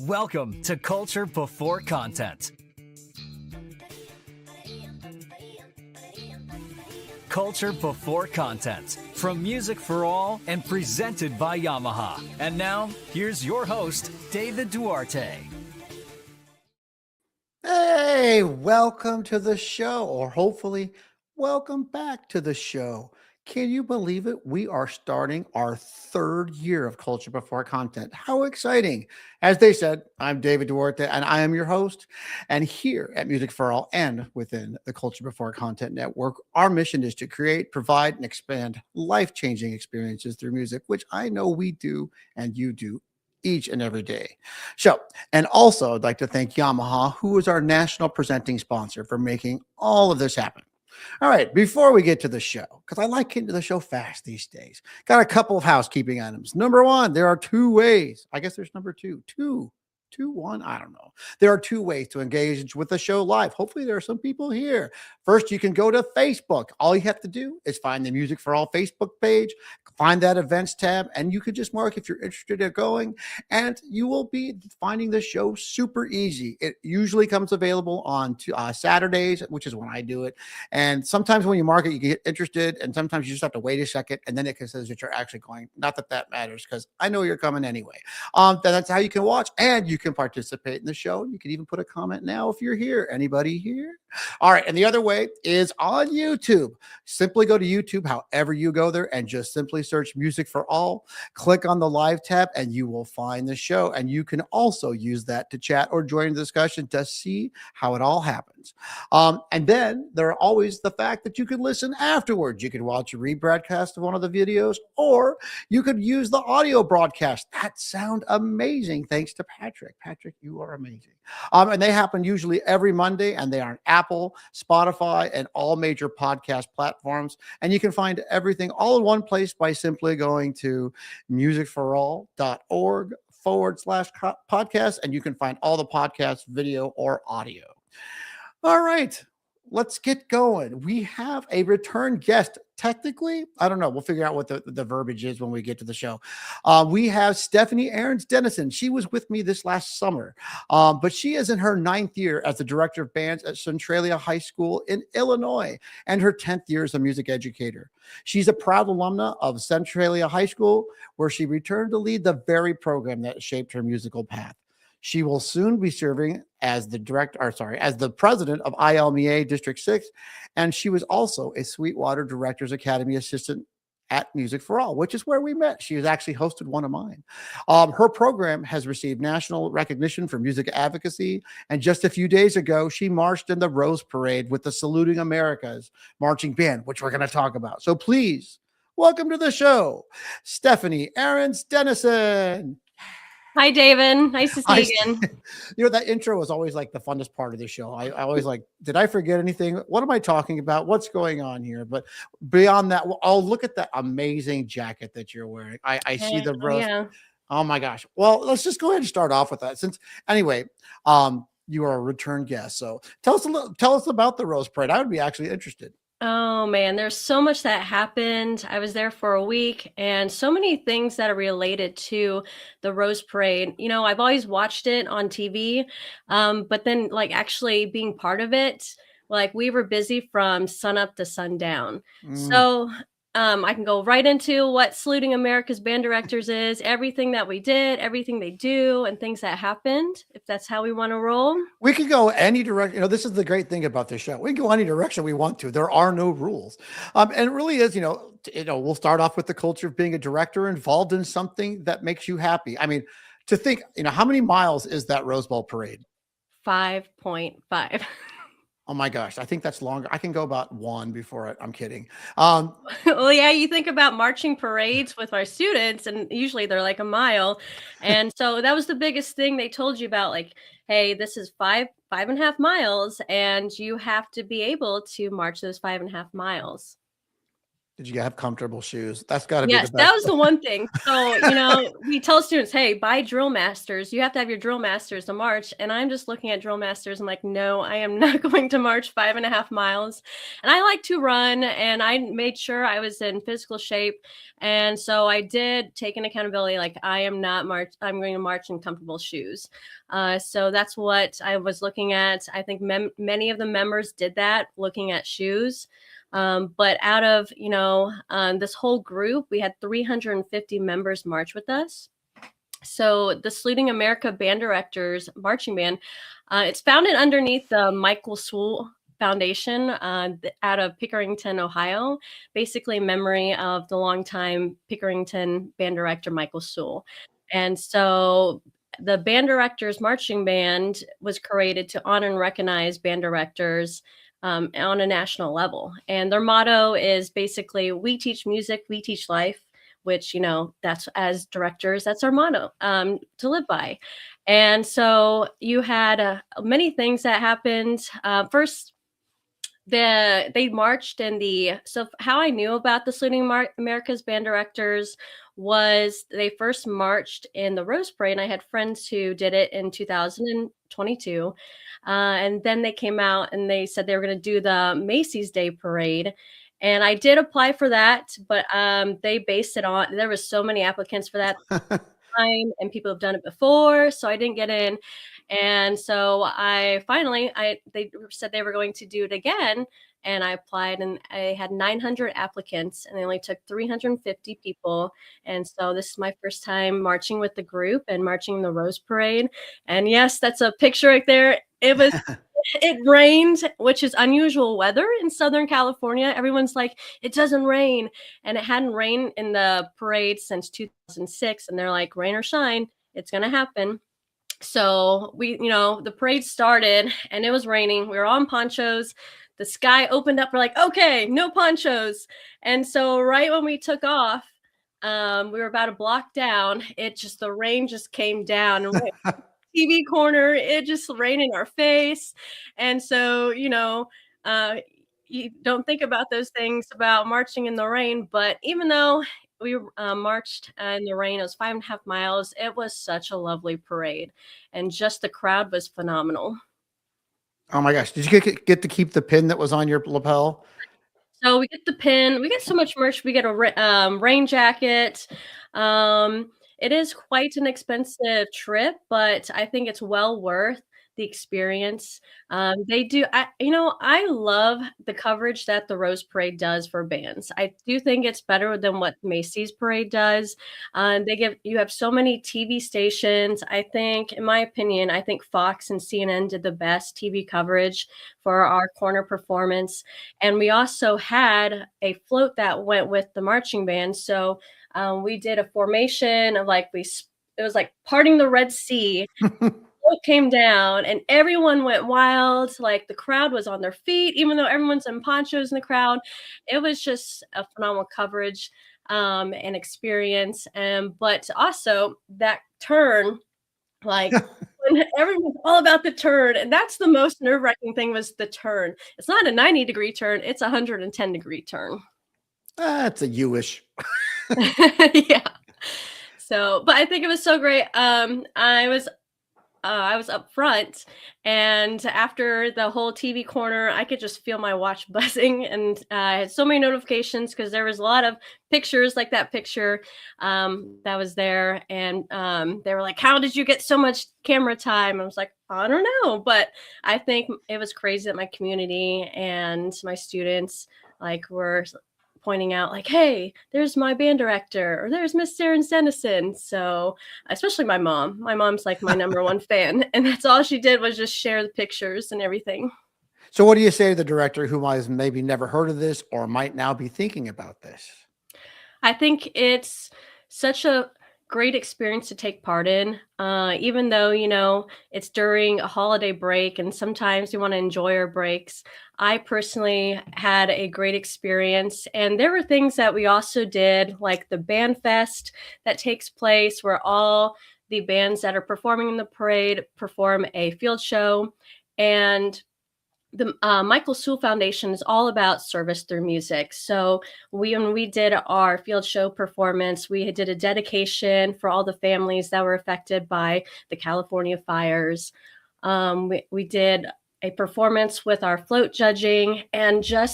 Welcome to Culture Before Content. Culture Before Content, from Music for All and presented by Yamaha. And now, here's your host, David Duarte. Hey, welcome to the show, or hopefully, welcome back to the show. Can you believe it? We are starting our third year of Culture Before Content. How exciting! As they said, I'm David Duarte, and I am your host. And here at Music for All and within the Culture Before Content Network, our mission is to create, provide, and expand life changing experiences through music, which I know we do and you do each and every day. So, and also, I'd like to thank Yamaha, who is our national presenting sponsor, for making all of this happen. All right, before we get to the show, because I like getting to the show fast these days, got a couple of housekeeping items. Number one, there are two ways. I guess there's number two. One. I don't know. There are two ways to engage with the show live. Hopefully, there are some people here. First, you can go to Facebook. All you have to do is find the Music for All Facebook page, find that events tab, and you could just mark if you're interested in going, and you will be finding the show super easy. It usually comes available on Saturdays, which is when I do it. And sometimes when you mark it, you get interested, and sometimes you just have to wait a second, and then it says that you're actually going. Not that that matters, because I know you're coming anyway. That's how you can watch, and you can participate in the show. You can even put a comment now if you're here. Anybody here? All right. And the other way is on YouTube. Simply go to YouTube, however you go there, and just simply search Music for All. Click on the live tab, and you will find the show. And you can also use that to chat or join the discussion to see how it all happens. And then there are always the fact that you can listen afterwards. You can watch a rebroadcast of one of the videos, or you could use the audio broadcast. That sound amazing. Thanks to Patrick. Patrick, you are amazing. And they happen usually every Monday, and they are on Apple, Spotify, and all major podcast platforms. And you can find everything all in one place by simply going to musicforall.org/podcast, and you can find all the podcasts, video or audio. All right, let's get going. We have a return guest. Technically, I don't know. We'll figure out what the verbiage is when we get to the show. We have Stephanie Aarons-Dennison. She was with me this last summer, but she is in her 9th year as the director of bands at Centralia High School in Illinois, and her 10th year as a music educator. She's a proud alumna of Centralia High School, where she returned to lead the very program that shaped her musical path. She will soon be serving as the president of ILMEA District 6, and she was also a Sweetwater Directors Academy assistant at Music for All, which is where we met. She has actually hosted one of mine. Her program has received national recognition for music advocacy, and just a few days ago, she marched in the Rose Parade with the Saluting America's marching band, which we're going to talk about. So please, welcome to the show, Stephanie Aarons-Dennison. Hi, David. Nice to see you again. That intro was always like the funnest part of the show. I always like, did I forget anything? What am I talking about? What's going on here? But beyond that, I'll look at that amazing jacket that you're wearing. I see the rose. Yeah. Oh my gosh. Well, let's just go ahead and start off with that. You are a return guest. So tell us about the Rose Parade. I would be actually interested. Oh man, there's so much that happened. I was there for a week, and so many things that are related to the Rose Parade. I've always watched it on TV, but then actually being part of it, we were busy from sun up to sundown. So I can go right into what Saluting America's Band Directors is, everything that we did, everything they do, and things that happened, if that's how we want to roll. We can go any direction. This is the great thing about this show. We can go any direction we want to. There are no rules. And it really is, we'll start off with the culture of being a director involved in something that makes you happy. I mean, to think, how many miles is that Rose Bowl parade? 5.5. Oh my gosh, I think that's longer. I can go about 1 before I'm kidding. Well, yeah, you think about marching parades with our students, and usually they're like a mile. And so that was the biggest thing they told you about, hey, this is 5.5 miles, and you have to be able to march those 5.5 miles. Did you have comfortable shoes? That's got to be the Yes, that best. was the one thing. So, we tell students, "Hey, buy drill masters. You have to have your drill masters to march." And I'm just looking at drill masters. I'm like, "No, I am not going to march 5.5 miles." And I like to run, and I made sure I was in physical shape. And so I did take an accountability, like I'm going to march in comfortable shoes. So that's what I was looking at. I think many of the members did that, looking at shoes. But out of, this whole group, we had 350 members march with us. So the Saluting America Band Directors Marching Band, it's founded underneath the Michael Sewell Foundation out of Pickerington, Ohio, basically in memory of the longtime Pickerington band director, Michael Sewell. And so the Band Directors Marching Band was created to honor and recognize band directors on a national level. And their motto is basically, we teach music, we teach life, which, that's, as directors, that's our motto to live by. And so you had many things that happened. First, they marched in so how I knew about the Saluting America's Band Directors was they first marched in the Rose Parade, and I had friends who did it in 2022. And then they came out and they said they were going to do the Macy's Day Parade. And I did apply for that, but they based it on, there was so many applicants for that time, and people have done it before, so I didn't get in. And so they said they were going to do it again, and I applied, and I had 900 applicants, and they only took 350 people. And so this is my first time marching with the group and marching the Rose Parade. And yes, that's a picture right there. It rained, which is unusual weather in Southern California. Everyone's like, it doesn't rain. And it hadn't rained in the parade since 2006. And they're like, rain or shine, it's going to happen. So the parade started and it was raining. We were all in ponchos. The sky opened up. We're like, okay, no ponchos. And so right when we took off, we were about a block down. The rain just came down and TV corner, it just rained in our face. And so, you don't think about those things about marching in the rain. But even though we marched in the rain, it was 5.5 miles. It was such a lovely parade. And just the crowd was phenomenal. Oh my gosh. Did you get to keep the pin that was on your lapel? So we get the pin. We get so much merch. We get a rain jacket. It is quite an expensive trip, but I think it's well worth the experience. I love the coverage that the Rose Parade does for bands. I do think it's better than what Macy's Parade does. You have so many TV stations. I think, in my opinion, I think Fox and CNN did the best TV coverage for our corner performance. And we also had a float that went with the marching band. So we did a formation of it was like parting the Red Sea. Float came down and everyone went wild. Like the crowd was on their feet, even though everyone's in ponchos in the crowd. It was just a phenomenal coverage and experience. But also that turn, when everyone's all about the turn, and that's the most nerve-wracking thing, was the turn. It's not a 90-degree turn, it's a 110-degree turn. That's a you-ish. Yeah. So, but I think it was so great. I was up front, and after the whole TV corner, I could just feel my watch buzzing, and I had so many notifications because there was a lot of pictures, like that picture that was there, and they were like, "How did you get so much camera time?" I was like, "I don't know," but I think it was crazy that my community and my students were pointing out hey, there's my band director, or there's Miss Aarons-Dennison. So especially my mom's like my number one fan, and that's all she did was just share the pictures and everything. So what do you say to the director who has maybe never heard of this or might now be thinking about this? I think it's such a great experience to take part in, even though, it's during a holiday break and sometimes we want to enjoy our breaks. I personally had a great experience, and there were things that we also did, like the band fest that takes place where all the bands that are performing in the parade perform a field show. And the Michael Sewell Foundation is all about service through music. So when we did our field show performance, we did a dedication for all the families that were affected by the California fires. We did a performance with our float judging, and I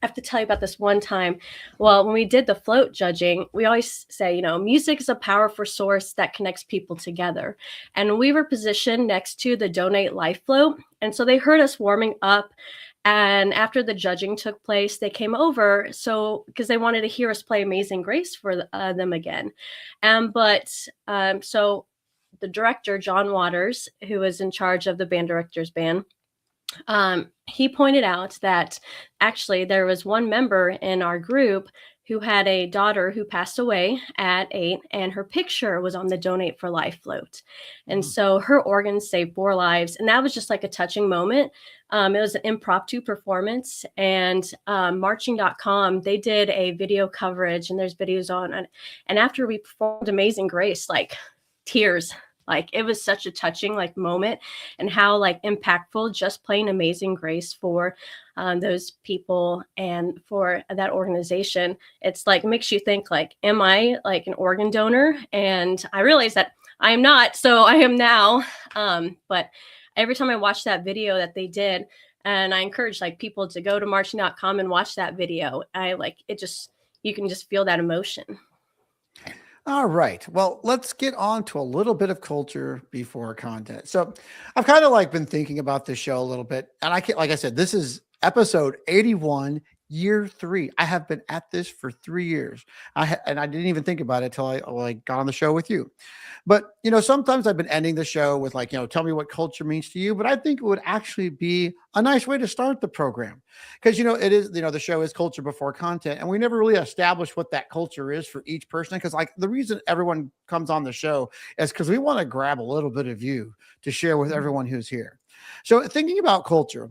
have to tell you about this one time. Well, when we did the float judging, we always say, music is a powerful source that connects people together. And we were positioned next to the Donate Life float. And so they heard us warming up. And after the judging took place, they came over because they wanted to hear us play Amazing Grace for them again. So the director, John Waters, who was in charge of the band director's band, he pointed out that actually there was one member in our group who had a daughter who passed away at 8, and her picture was on the Donate for Life float. And so her organs saved 4 lives. And that was just like a touching moment. It was an impromptu performance, and marching.com, they did a video coverage, and there's videos on it. And after we performed Amazing Grace, like tears. Like it was such a touching moment, and how impactful just playing Amazing Grace for those people and for that organization. It's makes you think am I an organ donor? And I realized that I am not, so I am now. But every time I watch that video that they did, and I encourage people to go to marching.com and watch that video, you can just feel that emotion. All right. Well, let's get on to a little bit of culture before content. So I've kind of been thinking about this show a little bit. And like I said, this is episode 81, year 3. I have been at this for 3 years. And I didn't even think about it till I got on the show with you. But, sometimes I've been ending the show with tell me what culture means to you. But I think it would actually be a nice way to start the program. Because, it is, the show is culture before content. And we never really established what that culture is for each person. Because the reason everyone comes on the show is because we want to grab a little bit of you to share with everyone who's here. So thinking about culture,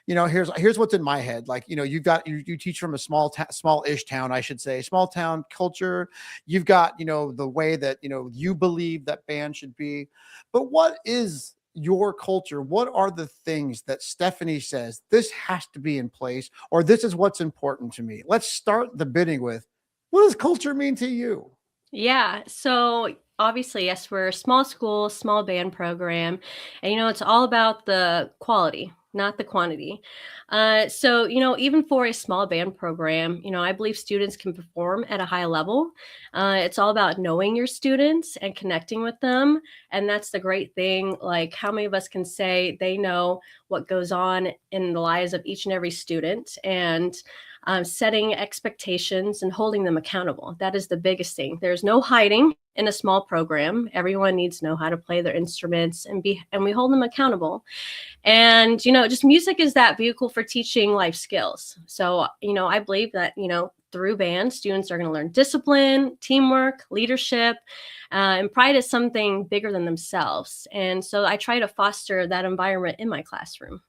here's what's in my head. You teach from a small-ish town, I should say, small town culture. You've got, the way that, you believe that band should be. But what is your culture? What are the things that Stephanie says this has to be in place, or this is what's important to me? Let's start the bidding with, what does culture mean to you? Yeah. So obviously, yes, we're a small school, small band program, and it's all about the quality, not the quantity. So even for a small band program, I believe students can perform at a high level. It's all about knowing your students and connecting with them, and that's the great thing. How many of us can say they know what goes on in the lives of each and every student, and setting expectations and holding them accountable. That is the biggest thing. There's no hiding in a small program. Everyone needs to know how to play their instruments, and we hold them accountable. And, just music is that vehicle for teaching life skills. So, I believe that, through band, students are going to learn discipline, teamwork, leadership, and pride is something bigger than themselves. And so I try to foster that environment in my classroom.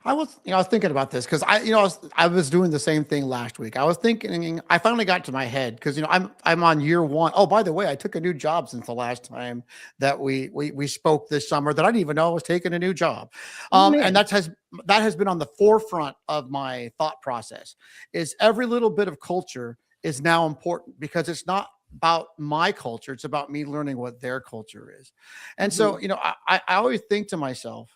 I was thinking about this because I was doing the same thing last week. I was thinking, I finally got to my head because, I'm on year 1. Oh, by the way, I took a new job since the last time that we spoke this summer that I didn't even know I was taking a new job. And that has been on the forefront of my thought process. Is every little bit of culture is now important because it's not about my culture. It's about me learning what their culture is. And so, I always think to myself,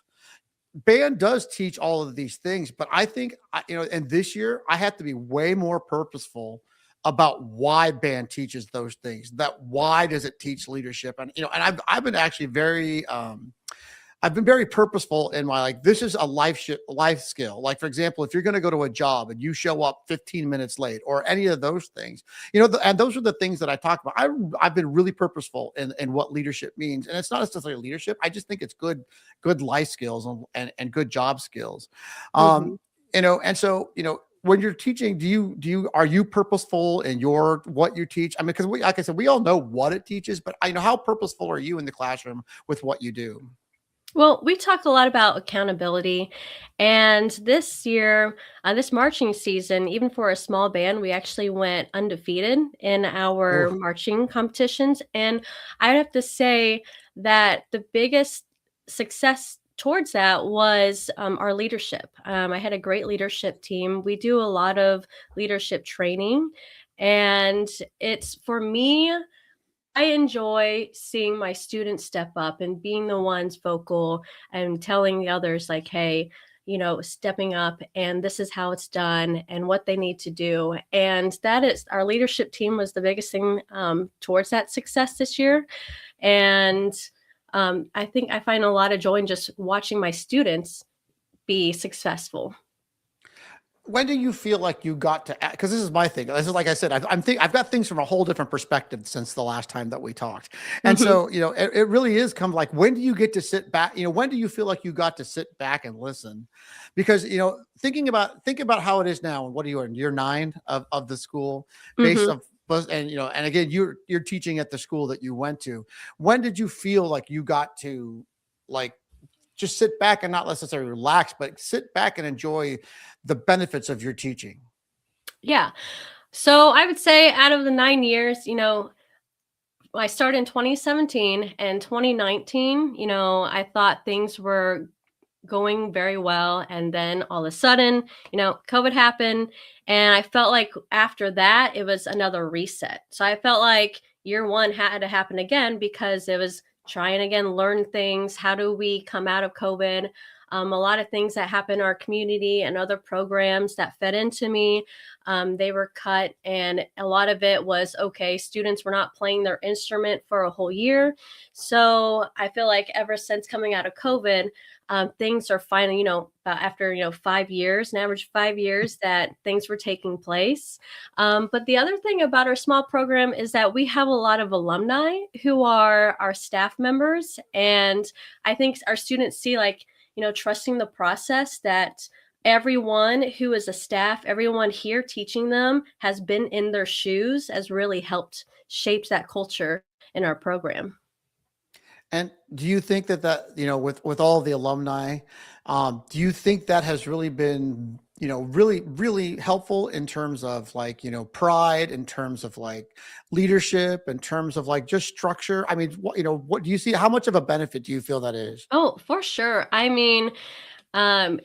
band does teach all of these things, but I think, and this year I have to be way more purposeful about why band teaches those things. That why does it teach leadership? And, and I've been actually I've been very purposeful in my, this is a life skill. For example, if you're going to go to a job and you show up 15 minutes late or any of those things, and those are the things that I talk about. I've been really purposeful in what leadership means. And it's not necessarily leadership. I just think it's good life skills and good job skills. And so, when you're teaching, are you purposeful in what you teach? I mean, because like I said, we all know what it teaches, but how purposeful are you in the classroom with what you do? Well, we talk a lot about accountability, and this year, this marching season, even for a small band, we actually went undefeated in our marching competitions. And I'd have to say that the biggest success towards that was our leadership. I had a great leadership team. We do a lot of leadership training, and it's for me, I enjoy seeing my students step up and being the ones vocal and telling the others, like, hey, stepping up, and this is how it's done and what they need to do. And that is, our leadership team was the biggest thing towards that success this year. And I think I find a lot of joy in just watching my students be successful. When do you feel like you got to, because this is my thing. This is, like I said, I've got things from a whole different perspective since the last time that we talked. And Mhm. so, it really is come like, when do you get to sit back? When do you feel like you got to sit back and listen? Because, think about how it is now. And what are you in year 9 of the school based Mhm. on, and, and again, you're teaching at the school that you went to. When did you feel like you got to, like, just sit back and not necessarily relax, but sit back and enjoy the benefits of your teaching? Yeah. So I would say out of the 9 years, I started in 2017 and 2019, I thought things were going very well. And then all of a sudden, COVID happened. And I felt like after that, it was another reset. So I felt like year one had to happen again because it was trying again, learn things. How do we come out of COVID? A lot of things that happened in our community and other programs that fed into me, they were cut. And a lot of it was, okay, students were not playing their instrument for a whole year. So I feel like ever since coming out of COVID, things are finally, after, 5 years, an average 5 years, that things were taking place. But the other thing about our small program is that we have a lot of alumni who are our staff members. And I think our students see, like, trusting the process, that everyone who is a staff, everyone here teaching them has been in their shoes, has really helped shape that culture in our program. And do you think that, with all the alumni, do you think that has really been, really, really helpful in terms of, like, pride, in terms of, like, leadership, in terms of, like, just structure? I mean, what do you see? How much of a benefit do you feel that is? Oh, for sure. I mean, um,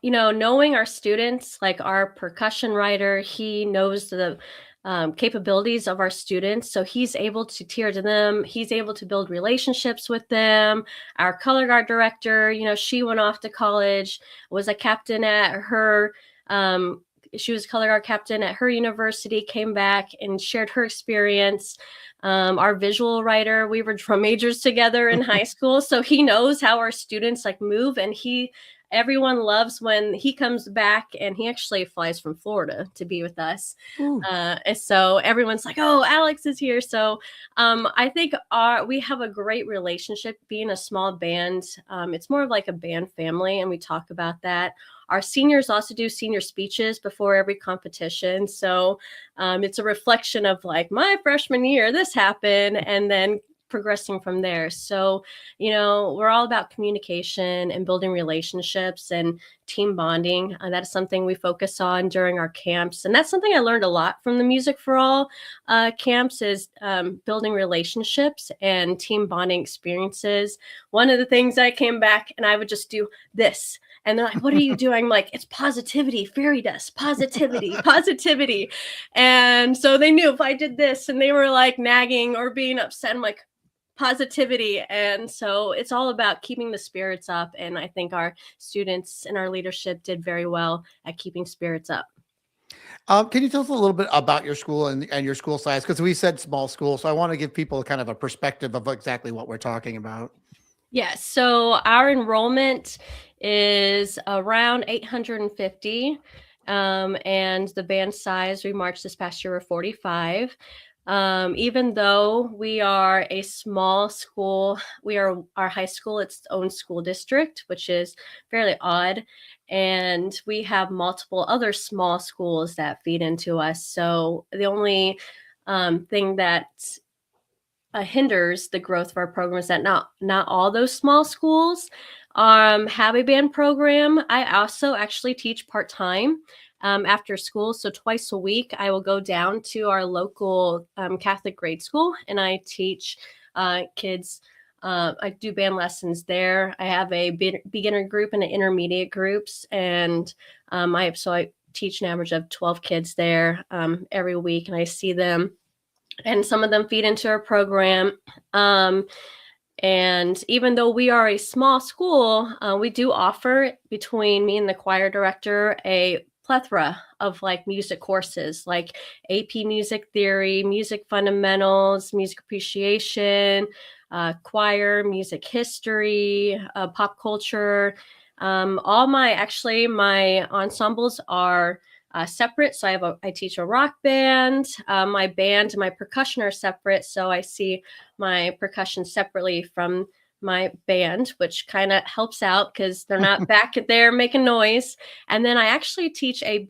knowing our students, like our percussion writer, he knows the capabilities of our students. So he's able to tier to them. He's able to build relationships with them. Our color guard director, she went off to college, was a captain at her, she was color guard captain at her university, came back and shared her experience. Our visual writer, we were drum majors together in high school. So he knows how our students, like, move, and everyone loves when he comes back, and he actually flies from Florida to be with us. Ooh. And so everyone's like, oh, Alex is here. So I think we have a great relationship being a small band. It's more of like a band family, and we talk about that. Our seniors also do senior speeches before every competition. So it's a reflection of, like, my freshman year, this happened, and then progressing from there. So, we're all about communication and building relationships and team bonding. That is something we focus on during our camps. And that's something I learned a lot from the Music for All camps, is building relationships and team bonding experiences. One of the things I came back and I would just do this. And they're like, what are you doing? I'm like, it's positivity, fairy dust, positivity, positivity. And so they knew if I did this, and they were like nagging or being upset, I'm like, positivity. And so it's all about keeping the spirits up. And I think our students and our leadership did very well at keeping spirits up. Can you tell us a little bit about your school and your school size? Because we said small school, so I want to give people kind of a perspective of exactly what we're talking about. Yes. So our enrollment is around 850. And the band size, we marched this past year, were 45. Even though we are a small school, our high school, its own school district, which is fairly odd. And we have multiple other small schools that feed into us. So the only thing that hinders the growth of our program is that not all those small schools have a band program. I also actually teach part-time after school. So twice a week, I will go down to our local Catholic grade school, and I teach kids I do band lessons there. I have a beginner group and an intermediate groups, and I teach an average of 12 kids there every week, and I see them, and some of them feed into our program. And even though we are a small school, we do offer, between me and the choir director, a plethora of like music courses, like AP music theory, music fundamentals, music appreciation, choir, music history, pop culture. My ensembles are separate. So I teach a rock band. My band and my percussion are separate. So I see my percussion separately from my band, which kind of helps out because they're not back there making noise. And then I actually teach a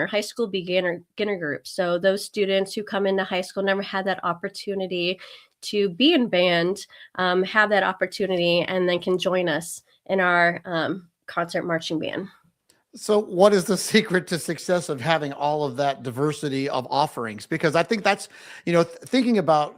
high school beginner group. So those students who come into high school never had that opportunity to be in band, have that opportunity, and then can join us in our concert marching band. So what is the secret to success of having all of that diversity of offerings? Because I think that's, thinking about,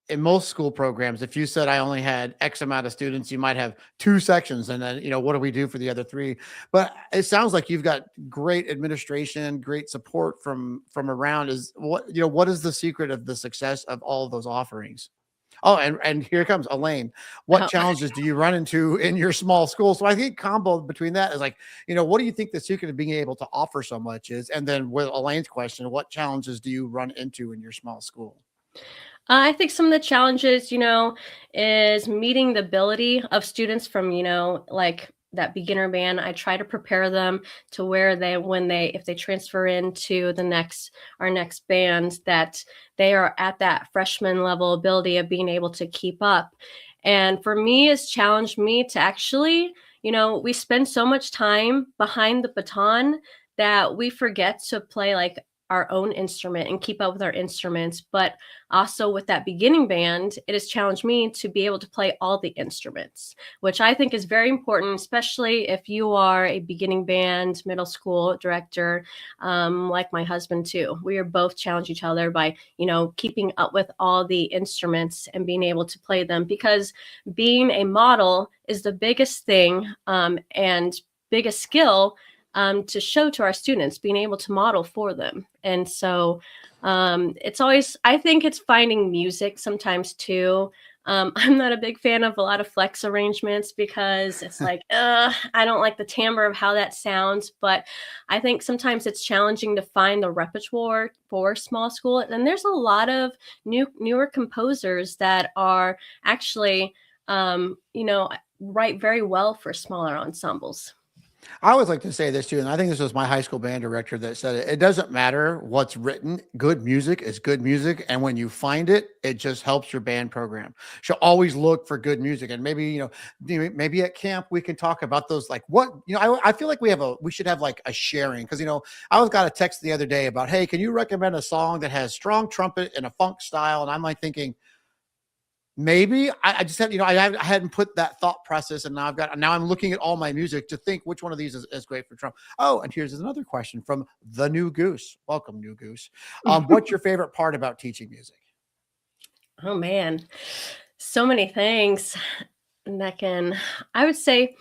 in most school programs, if you said I only had X amount of students, you might have two sections. And then, what do we do for the other three? But it sounds like you've got great administration, great support from around. What is the secret of the success of all of those offerings? Oh, and here comes Elaine. What Oh. challenges do you run into in your small school? So I think combo between that is like, what do you think the secret of being able to offer so much is? And then with Elaine's question, what challenges do you run into in your small school? I think some of the challenges, is meeting the ability of students from, like that beginner band. I try to prepare them to where if they transfer into our next band, that they are at that freshman level ability of being able to keep up. And for me, it's challenged me to actually, we spend so much time behind the baton that we forget to play like our own instrument and keep up with our instruments. But also with that beginning band, it has challenged me to be able to play all the instruments, which I think is very important, especially if you are a beginning band, middle school director, like my husband too. We are both challenge each other by, keeping up with all the instruments and being able to play them, because being a model is the biggest thing and biggest skill to show to our students, being able to model for them. And so I think it's finding music sometimes too. I'm not a big fan of a lot of flex arrangements because it's like, I don't like the timbre of how that sounds. But I think sometimes it's challenging to find the repertoire for small school. And there's a lot of newer composers that are actually, write very well for smaller ensembles. I always like to say this too, and I think this was my high school band director that said it. It doesn't matter what's written. Good music is good music. And when you find it, it just helps your band program. Should always look for good music. And maybe, maybe at camp we can talk about those, like what, I feel like we should have like a sharing. Because, I was got a text the other day about, hey, can you recommend a song that has strong trumpet and a funk style? And I'm like thinking, maybe I just had, I hadn't put that thought process, and now I'm looking at all my music to think which one of these is great for Trump. Oh, and here's another question from the New Goose. Welcome, New Goose. What's your favorite part about teaching music? Oh man, so many things I would say,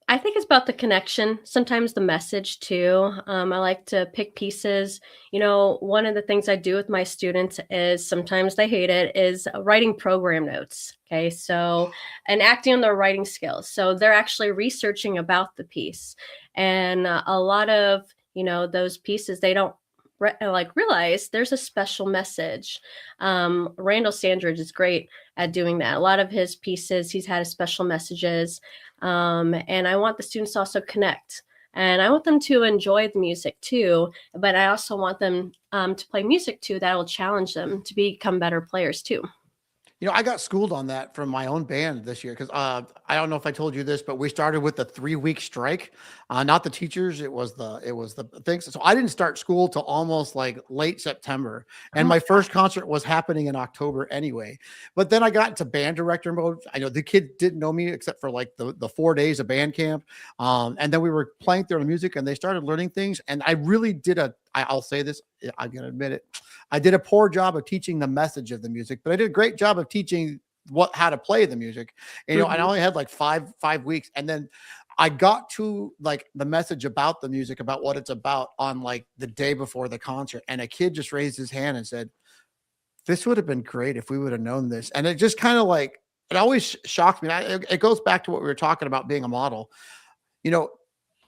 I think it's about the connection, sometimes the message too. I like to pick pieces. One of the things I do with my students is, sometimes they hate it, is writing program notes. Okay. So, and acting on their writing skills. So they're actually researching about the piece. And a lot of, those pieces, they don't realize there's a special message. Randall Sandridge is great at doing that. A lot of his pieces, he's had special messages. And I want the students to also connect, and I want them to enjoy the music too. But I also want them to play music too that will challenge them to become better players too. I got schooled on that from my own band this year because I don't know if I told you this, but we started with a 3-week strike. Not the teachers, it was the things. So I didn't start school till almost like late September, and my first concert was happening in October anyway. But then I got into band director mode. I know the kid didn't know me except for like the 4 days of band camp, and then we were playing through the music, and they started learning things. And I really did I'll say this, I'm going to admit it. I did a poor job of teaching the message of the music, but I did a great job of teaching how to play the music. And I only had like 5 weeks, and then I got to like the message about the music, about what it's about, on like the day before the concert, and a kid just raised his hand and said, "This would have been great if we would have known this." And it just kind of like, it always shocked me. It goes back to what we were talking about, being a model. You know,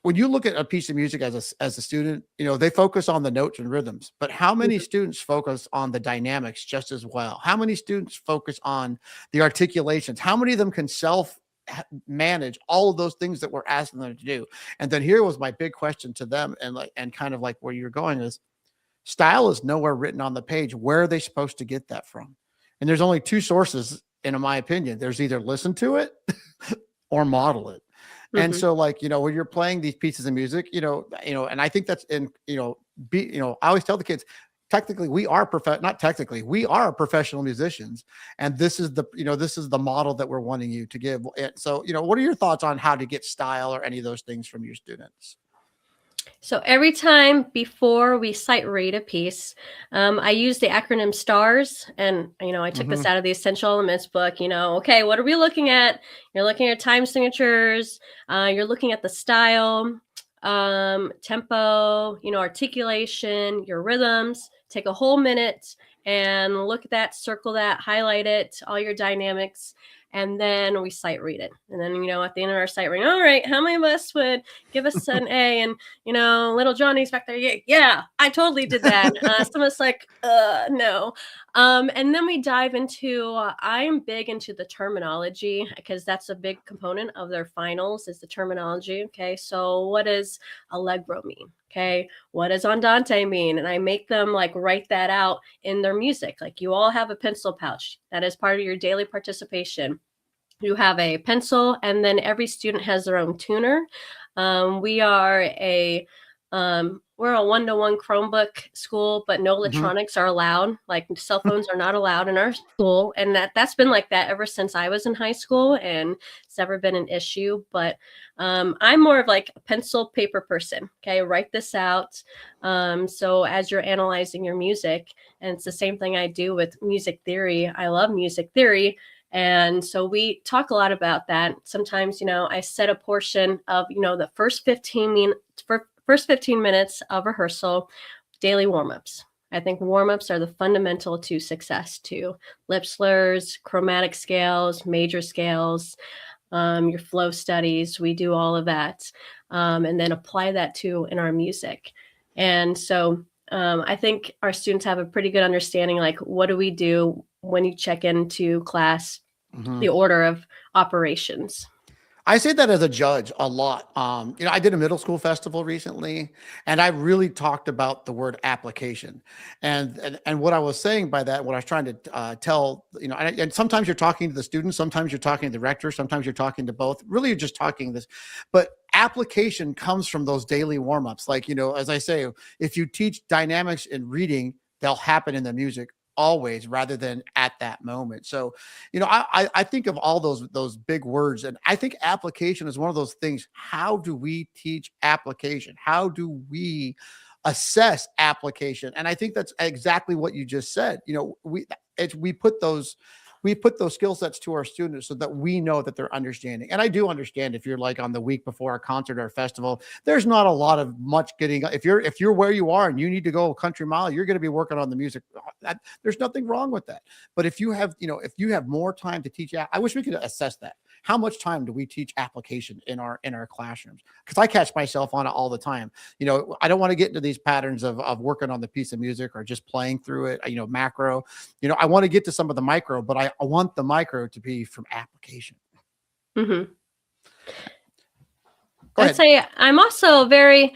when you look at a piece of music as a student, they focus on the notes and rhythms, but how many students focus on the dynamics just as well? How many students focus on the articulations? How many of them can self manage all of those things that we're asking them to do? And then here was my big question to them, and kind of like where you're going is, style is nowhere written on the page. Where are they supposed to get that from? And there's only two sources, in my opinion. There's either listen to it or model it. And so, like, when you're playing these pieces of music, and I think that's in, I always tell the kids, technically we are not technically, we are professional musicians. And this is the model that we're wanting you to give. And so, what are your thoughts on how to get style or any of those things from your students? So every time before we sight read a piece, I use the acronym STARS, and I took this out of the Essential Elements book. Okay, what are we looking at? You're looking at time signatures. You're looking at the style, tempo, articulation, your rhythms. Take a whole minute and look at that, circle that, highlight it, all your dynamics. And then we sight read it. And then, at the end of our sight reading, all right, how many of us would give us an A? And, little Johnny's back there. Yeah, I totally did that. Some of us like, no. And then we dive into, I'm big into the terminology, because that's a big component of their finals, is the terminology. Okay, so what does allegro mean? Okay, what does andante mean? And I make them like write that out in their music. Like, you all have a pencil pouch. That is part of your daily participation. You have a pencil, and then every student has their own tuner. We are we're a 1-to-1 Chromebook school, but no electronics are allowed. Like, cell phones are not allowed in our school. And that's been like that ever since I was in high school, and it's never been an issue. But I'm more of like a pencil paper person. Okay, write this out. So as you're analyzing your music, and it's the same thing I do with music theory. I love music theory. And so we talk a lot about that. Sometimes, I set a portion of, the first 15 minutes of rehearsal, daily warm-ups. I think warm-ups are the fundamental to success too. Lip slurs, chromatic scales, major scales, your flow studies. We do all of that, and then apply that too in our music. And so I think our students have a pretty good understanding, like, what do we do when you check into class, the order of operations. I say that as a judge a lot. I did a middle school festival recently, and I really talked about the word application. And what I was saying by that, what I was trying to tell, and sometimes you're talking to the students, sometimes you're talking to the director, sometimes you're talking to both. Really, you're just talking this. But application comes from those daily warm-ups. Like, as I say, if you teach dynamics in reading, they'll happen in the music always, rather than at that moment. So, I think of all those big words, and I think application is one of those things. How do we teach application? How do we assess application? And I think that's exactly what you just said. We put those skill sets to our students so that we know that they're understanding. And I do understand, if you're like on the week before a concert or a festival, there's not a lot of much getting. If you're where you are and you need to go a country mile, you're going to be working on the music. There's nothing wrong with that. But if you have more time to teach, I wish we could assess that. How much time do we teach application in our classrooms? Because I catch myself on it all the time. I don't want to get into these patterns of working on the piece of music or just playing through it, macro. I want to get to some of the micro, but I want the micro to be from application. Mm-hmm. I'd say I'm also very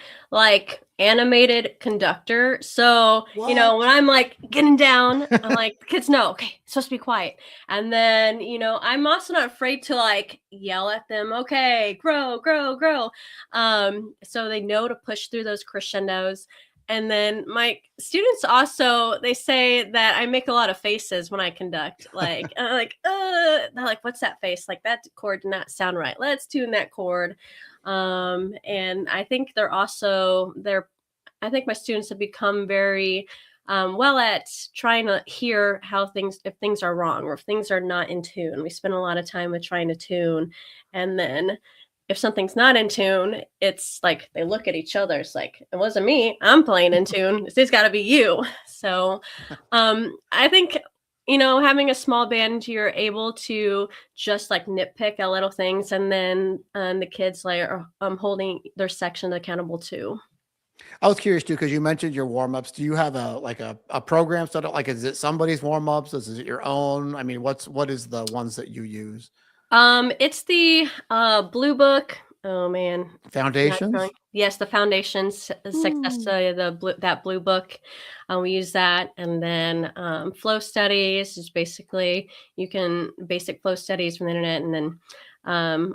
animated conductor. So, when I'm like getting down, I'm like, the kids know, okay, it's supposed to be quiet. And then, I'm also not afraid to yell at them, okay, grow, grow, grow. So they know to push through those crescendos. And then my students also, they say that I make a lot of faces when I conduct. They're like, what's that face? Like, that chord did not sound right. Let's tune that chord. And I think I think my students have become very well at trying to hear if things are wrong or if things are not in tune. We spend a lot of time with trying to tune. And then if something's not in tune, it's like they look at each other. It's like, it wasn't me. I'm playing in tune. It's got to be you. So I think, having a small band, you're able to just like nitpick at little things, and then the kids like are holding their section accountable too. I was curious too, because you mentioned your warm-ups. Do you have a program set up? Like, is it somebody's warm-ups? Is it your own? I mean, what is the ones that you use? It's the Blue Book. Oh man, Foundations? yes, the Foundations Success, that Blue Book. We use that, and then flow studies is basically basic flow studies from the internet, and then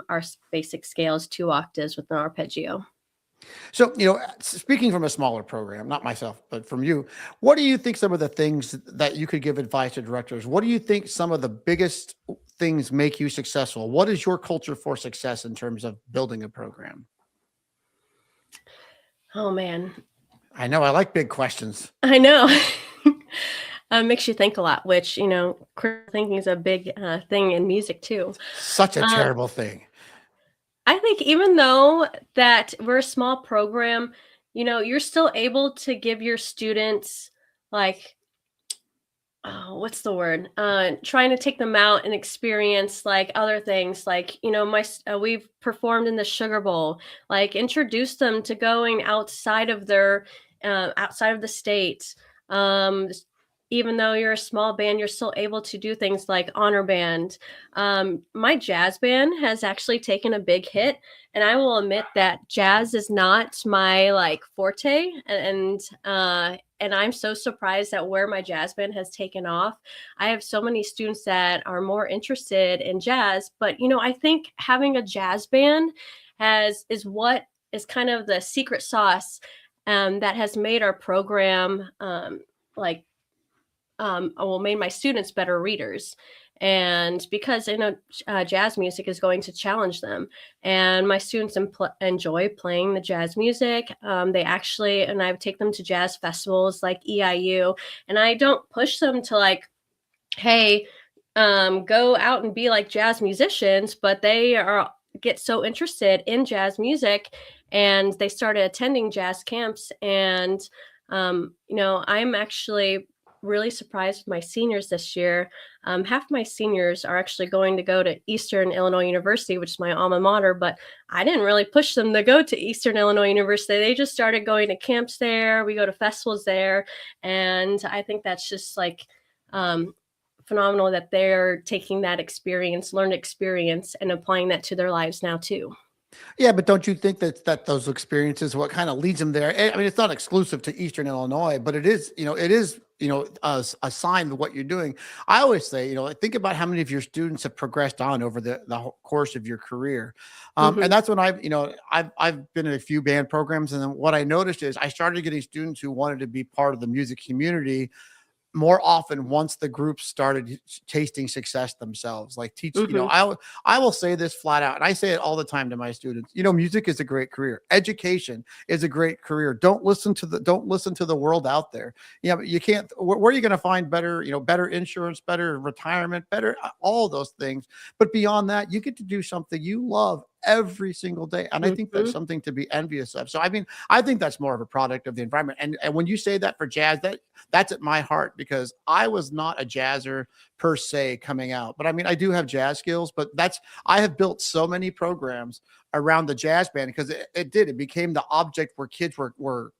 our basic scale is 2 octaves with an arpeggio. So, speaking from a smaller program, not myself, but from you, what do you think some of the things that you could give advice to directors? What do you think some of the biggest things make you successful? What is your culture for success in terms of building a program? Oh man. I know, I like big questions. I know. Makes you think a lot, which, critical thinking is a big thing in music too. Such a terrible thing. I think even though that we're a small program, you're still able to give your students like, what's the word? Trying to take them out and experience like other things. Like, we've performed in the Sugar Bowl, like introduce them to going outside of outside of the state. Even though you're a small band, you're still able to do things like honor band. My jazz band has actually taken a big hit, and I will admit that jazz is not my like forte, and I'm so surprised at where my jazz band has taken off. I have so many students that are more interested in jazz, but I think having a jazz band is what is kind of the secret sauce that has made our program made my students better readers. And because jazz music is going to challenge them, and my students enjoy playing the jazz music. They actually, and I would take them to jazz festivals like EIU, and I don't push them to like, hey, go out and be like jazz musicians, but they get so interested in jazz music, and they started attending jazz camps. And I'm actually really surprised with my seniors this year. Half of my seniors are actually going to go to Eastern Illinois University, which is my alma mater, but I didn't really push them to go to Eastern Illinois University. They just started going to camps there. We go to festivals there. And I think that's just like phenomenal that they're taking that learned experience, and applying that to their lives now too. Yeah, but don't you think that those experiences, what kind of leads them there? I mean, it's not exclusive to Eastern Illinois, but it is a sign of what you're doing. I always say, think about how many of your students have progressed on over the whole course of your career. And that's when I've been in a few band programs. And then what I noticed is I started getting students who wanted to be part of the music community more often once the group started tasting success themselves. Like I will say this flat out, and I say it all the time to my students. Music is a great career. Education is a great career. Don't listen to the world out there. But you can't. Where are you going to find better insurance, better retirement, better all those things? But beyond that, you get to do something you love every single day. And I think that's something to be envious of. So, I mean, I think that's more of a product of the environment. And when you say that for jazz, that's at my heart, because I was not a jazzer per se coming out, but I mean, I do have jazz skills, but I have built so many programs around the jazz band because it became the object where kids were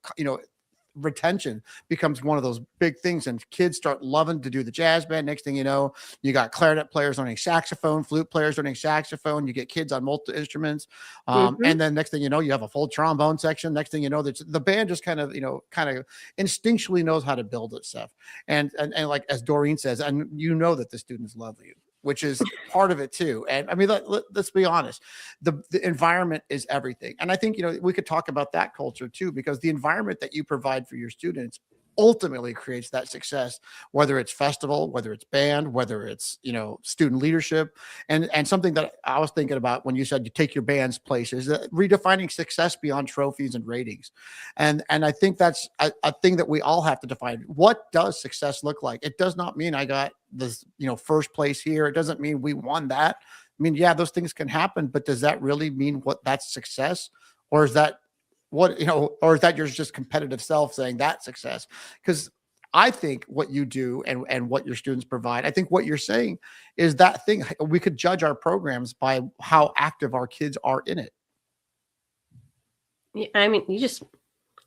retention becomes one of those big things, and kids start loving to do the jazz band. Next thing you know, you got clarinet players learning saxophone, flute players learning saxophone, you get kids on multiple instruments, and then next thing you know, you have a full trombone section. Next thing you know, the band just kind of instinctually knows how to build itself, and like as Doreen says, and that the students love you, which is part of it too. And I mean, let's be honest, the environment is everything. And I think, we could talk about that culture too, because the environment that you provide for your students ultimately creates that success, whether it's festival, whether it's band, whether it's, student leadership. And something that I was thinking about when you said you take your bands places, redefining success beyond trophies and ratings. And I think that's a thing that we all have to define. What does success look like? It does not mean I got this, first place here. It doesn't mean we won that. I mean, yeah, those things can happen, but does that really mean what that's success? Or is that or is that your just competitive self saying that's success? Because I think what you do and what your students provide, I think what you're saying is that thing. We could judge our programs by how active our kids are in it. I mean, you just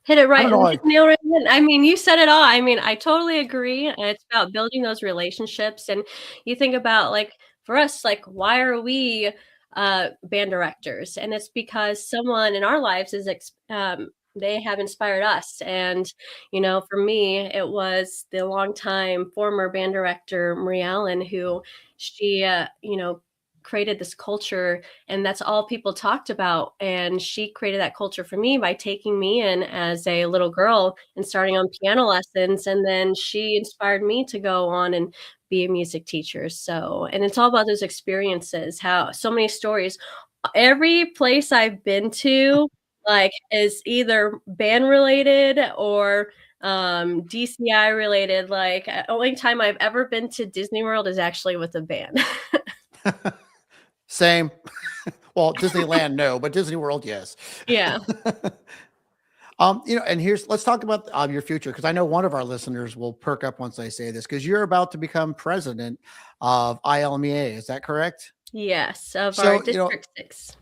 hit it I right don't and know. hit the nail right in. I mean, you said it all. I mean, I totally agree. And it's about building those relationships. And you think about, like, for us, like, why are we band directors? And it's because someone in our lives they have inspired us. And, for me, it was the longtime former band director, Marie Allen, who she, created this culture, and that's all people talked about. And she created that culture for me by taking me in as a little girl and starting on piano lessons. And then she inspired me to go on and be a music teacher. So, and it's all about those experiences, how so many stories. Every place I've been to, like, is either band related or DCI related. Like, only time I've ever been to Disney World is actually with a band. Same. Well, Disneyland, no, but Disney World, yes. Yeah. And let's talk about your future, because I know one of our listeners will perk up once I say this, because you're about to become president of ILMEA. Is that correct? Yes, of our So, District 6.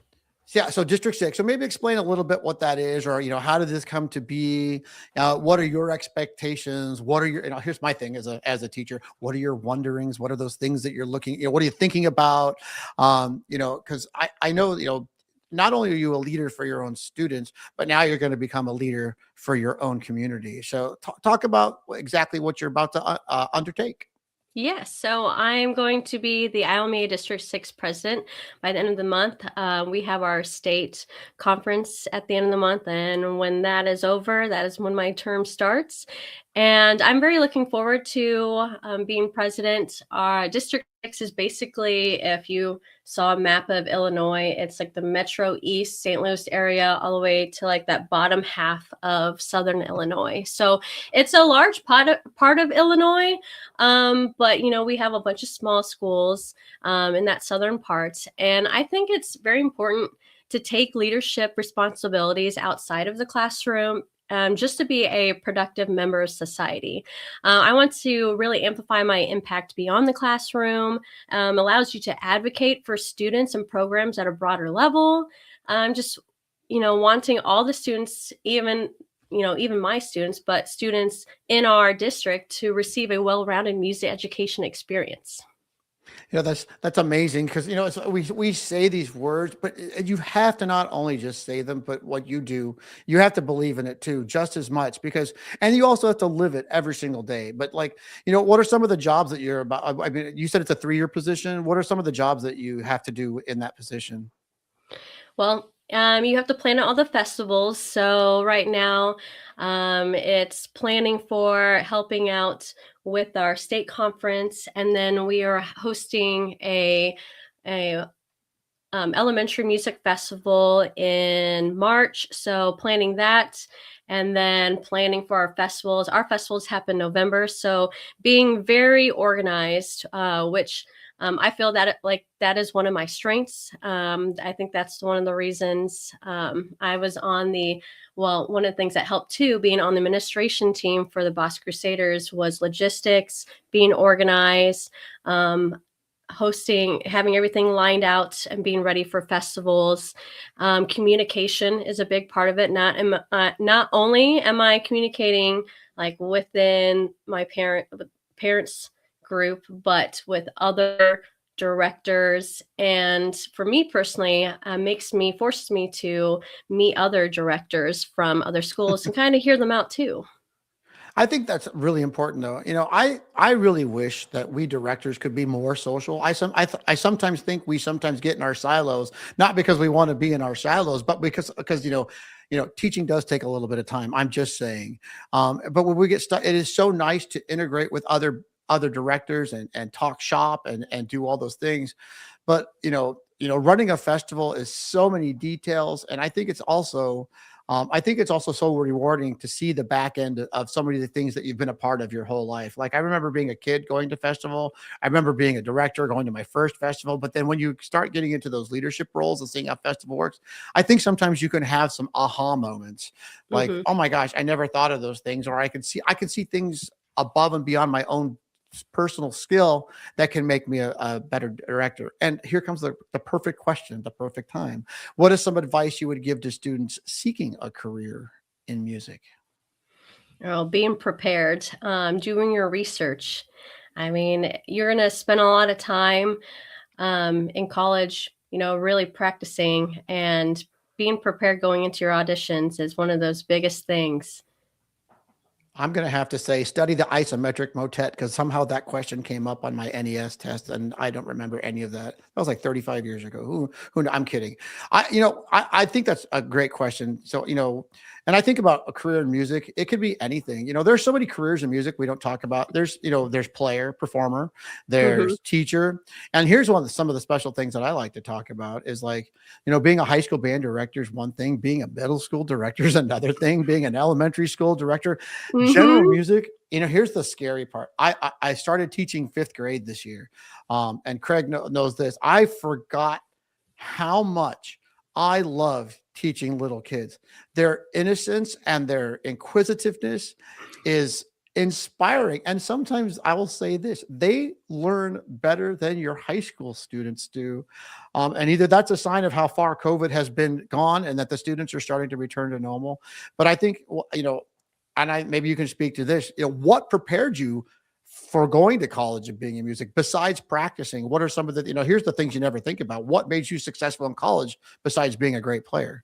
yeah, so District 6. So maybe explain a little bit what that is, or, how did this come to be? What are your expectations? What are here's my thing as a teacher. What are your wonderings? What are those things that you're looking, what are you thinking about? Because I know, not only are you a leader for your own students, but now you're going to become a leader for your own community. So talk about exactly what you're about to undertake. Yes, so I'm going to be the Alameda District 6 president by the end of the month. We have our state conference at the end of the month, and when that is over, that is when my term starts. And I'm very looking forward to being president. Our District 6 is basically, if you saw a map of Illinois, it's like the Metro East St. Louis area all the way to like that bottom half of Southern Illinois. So it's a large part of Illinois. But, we have a bunch of small schools in that southern part. And I think it's very important to take leadership responsibilities outside of the classroom, just to be a productive member of society. I want to really amplify my impact beyond the classroom. Allows you to advocate for students and programs at a broader level. Just, wanting all the students, even my students, but students in our district, to receive a well-rounded music education experience. That's amazing, because we say these words, but you have to not only just say them, but what you do, you have to believe in it too, just as much, and you also have to live it every single day. But what are some of the jobs that you're about? I mean, you said it's a 3-year position. What are some of the jobs that you have to do in that position? Well, you have to plan out all the festivals. So right now, it's planning for helping out with our state conference, and then we are hosting a elementary music festival in March. So planning that, and then planning for our festivals. Our festivals happen in November, so being very organized, which I feel that that is one of my strengths. I think that's one of the reasons I was on one of the things that helped too, being on the administration team for the Boss Crusaders, was logistics, being organized, hosting, having everything lined out and being ready for festivals. Communication is a big part of it. Not only am I communicating like within my parents group, but with other directors. And for me personally, forces me to meet other directors from other schools and kind of hear them out too. I think that's really important, though. I really wish that we directors could be more social. I sometimes think we sometimes get in our silos, not because we want to be in our silos, but because teaching does take a little bit of time. I'm just saying, but when we get stuck, it is so nice to integrate with other directors and talk shop and do all those things. But running a festival is so many details, and I think it's also so rewarding to see the back end of so many of the things that you've been a part of your whole life. Like I remember being a kid going to festival. I remember being a director going to my first festival. But then when you start getting into those leadership roles and seeing how festival works, I think sometimes you can have some aha moments, like, Hmm. oh my gosh, I never thought of those things, or I can see things above and beyond my own personal skill that can make me a better director. And here comes the perfect question, the perfect time. What is some advice you would give to students seeking a career in music? Oh, being prepared, doing your research. I mean, you're going to spend a lot of time in college, really practicing and being prepared going into your auditions is one of those biggest things. I'm going to have to say study the isometric motet because somehow that question came up on my NES test and I don't remember any of that. That was like 35 years ago. I'm kidding. I think that's a great question. So, and I think about a career in music, it could be anything. There's so many careers in music we don't talk about. There's player, performer, Hmm. there's teacher. And here's some of the special things that I like to talk about is like, being a high school band director is one thing, being a middle school director is another thing, being an elementary school director. General Hmm. music, here's the scary part. I started teaching fifth grade this year, and Craig knows this. I forgot how much I love teaching little kids. Their innocence and their inquisitiveness is inspiring. And sometimes I will say this: they learn better than your high school students do. And either that's a sign of how far COVID has been gone, and that the students are starting to return to normal. But I think and I maybe you can speak to this. What prepared you for going to college and being in music besides practicing? What are some of the, here's the things you never think about. What made you successful in college besides being a great player?